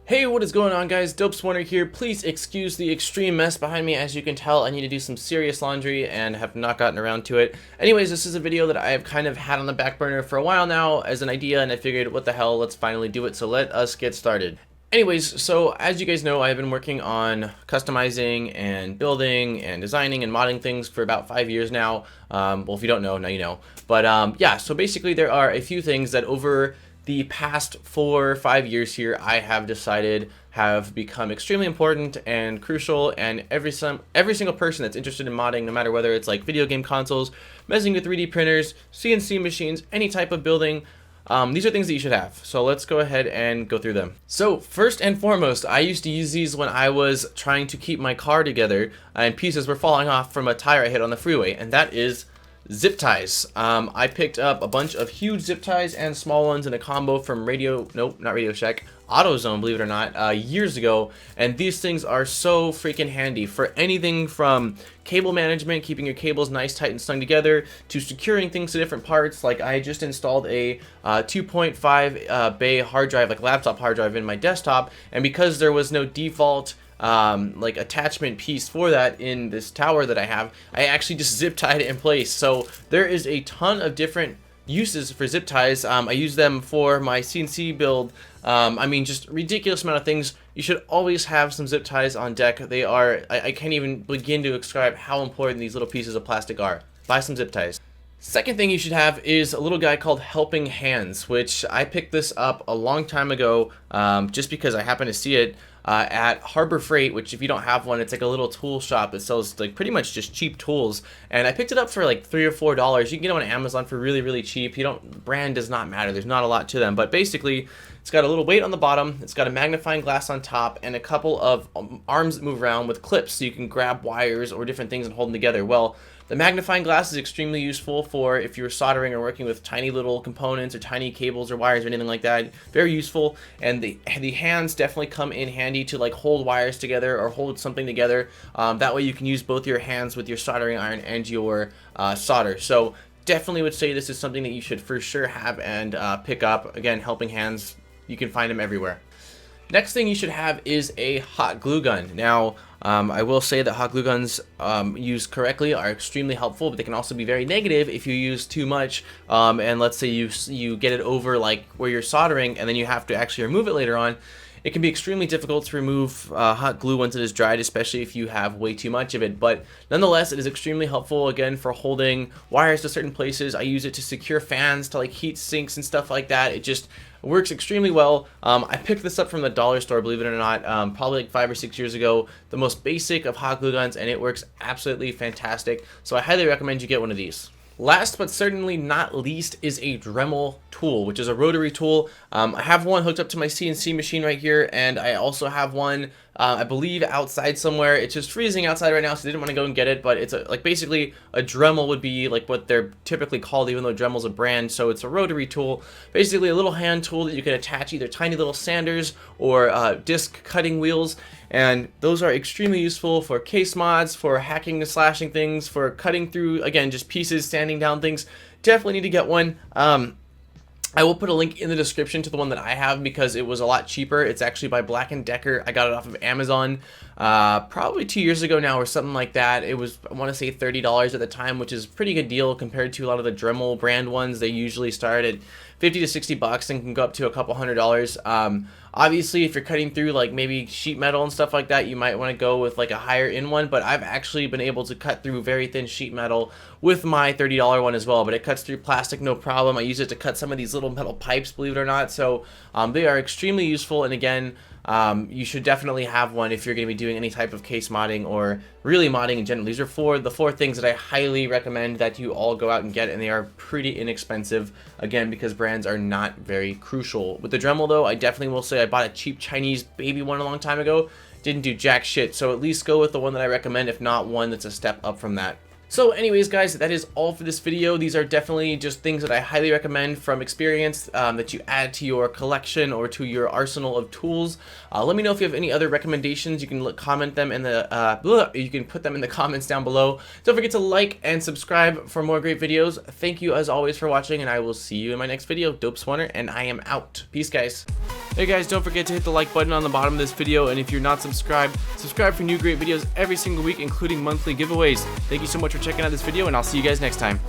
Hey, what is going on, guys? Dopeswanner here. Please excuse the extreme mess behind me. As you can tell, I need to do some serious laundry and have not gotten around to it. Anyways, this is a video that I have kind of had on the back burner for a while now as an idea, and I figured, what the hell, let's finally do it. So let us get started. Anyways, so as you guys know, I've been working on customizing and building and designing and modding things for about 5 years now. Well, if you don't know, now you know. But yeah, so basically there are a few things that over the past 4 or 5 years here I have decided have become extremely important and crucial, and every single person that's interested in modding, no matter whether it's like video game consoles, messing with 3D printers, CNC machines, any type of building, these are things that you should have. So let's go ahead and go through them. So first and foremost, I used to use these when I was trying to keep my car together and pieces were falling off from a tire I hit on the freeway, and that is zip ties. I picked up a bunch of huge zip ties and small ones in a combo from not Radio Shack, AutoZone, believe it or not, years ago, and these things are so freaking handy for anything from cable management, keeping your cables nice, tight, and strung together, to securing things to different parts. Like I just installed a 2.5 bay hard drive, like laptop hard drive, in my desktop, and because there was no default like attachment piece for that in this tower that I have, I actually just zip tied it in place. So there is a ton of different uses for zip ties. I use them for my CNC build. I mean, just ridiculous amount of things. You should always have some zip ties on deck. They are, I can't even begin to describe how important these little pieces of plastic are. Buy some zip ties. Second thing you should have is a little guy called Helping Hands, which I picked this up a long time ago, just because I happened to see it at Harbor Freight, which if you don't have one, it's like a little tool shop that sells like pretty much just cheap tools. And I picked it up for like $3 or $4. You can get it on Amazon for really, really cheap. Brand does not matter. There's not a lot to them, but basically it's got a little weight on the bottom, it's got a magnifying glass on top, and a couple of arms that move around with clips so you can grab wires or different things and hold them together. Well, the magnifying glass is extremely useful for if you're soldering or working with tiny little components or tiny cables or wires or anything like that. Very useful. And the hands definitely come in handy to like hold wires together or hold something together. That way you can use both your hands with your soldering iron and your solder. So definitely would say this is something that you should for sure have and pick up. Again, Helping Hands, you can find them everywhere. Next thing you should have is a hot glue gun. Now, I will say that hot glue guns used correctly are extremely helpful, but they can also be very negative if you use too much. And let's say you get it over like where you're soldering and then you have to actually remove it later on. It can be extremely difficult to remove hot glue once it is dried, especially if you have way too much of it. But nonetheless, it is extremely helpful, again, for holding wires to certain places. I use it to secure fans to like heat sinks and stuff like that. It just works extremely well. I picked this up from the dollar store, believe it or not, probably like 5 or 6 years ago. The most basic of hot glue guns, and it works absolutely fantastic. So I highly recommend you get one of these. Last but certainly not least is a Dremel tool, which is a rotary tool. I have one hooked up to my CNC machine right here, and I also have one, I believe, outside somewhere. It's just freezing outside right now, so I didn't want to go and get it, but it's like basically a Dremel would be like what they're typically called, even though Dremel's a brand. So it's a rotary tool, basically a little hand tool that you can attach either tiny little sanders or disc cutting wheels. And those are extremely useful for case mods, for hacking and slashing things, for cutting through, again, just pieces, sanding down things. Definitely need to get one. I will put a link in the description to the one that I have because it was a lot cheaper. It's actually by Black & Decker. I got it off of Amazon probably 2 years ago now or something like that. It was, I want to say, $30 at the time, which is a pretty good deal compared to a lot of the Dremel brand ones. They usually start at 50 to 60 bucks and can go up to a couple $100. Obviously, if you're cutting through like maybe sheet metal and stuff like that, you might want to go with like a higher end one, but I've actually been able to cut through very thin sheet metal with my $30 one as well, but it cuts through plastic no problem. I use it to cut some of these little metal pipes, believe it or not. So they are extremely useful, and again, you should definitely have one if you're going to be doing any type of case modding or really modding in general. These are the four things that I highly recommend that you all go out and get, and they are pretty inexpensive, again, because brands are not very crucial. With the Dremel though, I definitely will say I bought a cheap Chinese baby one a long time ago. Didn't do jack shit, so at least go with the one that I recommend, if not one that's a step up from that. So anyways, guys, that is all for this video. These are definitely just things that I highly recommend from experience that you add to your collection or to your arsenal of tools. Let me know if you have any other recommendations. You can comment them in the you can put them in the comments down below. Don't forget to like and subscribe for more great videos. Thank you as always for watching, and I will see you in my next video. Dopeswanner, and I am out. Peace, guys. Hey guys, don't forget to hit the like button on the bottom of this video, and if you're not subscribed, subscribe for new great videos every single week, including monthly giveaways. Thank you so much for checking out this video, and I'll see you guys next time.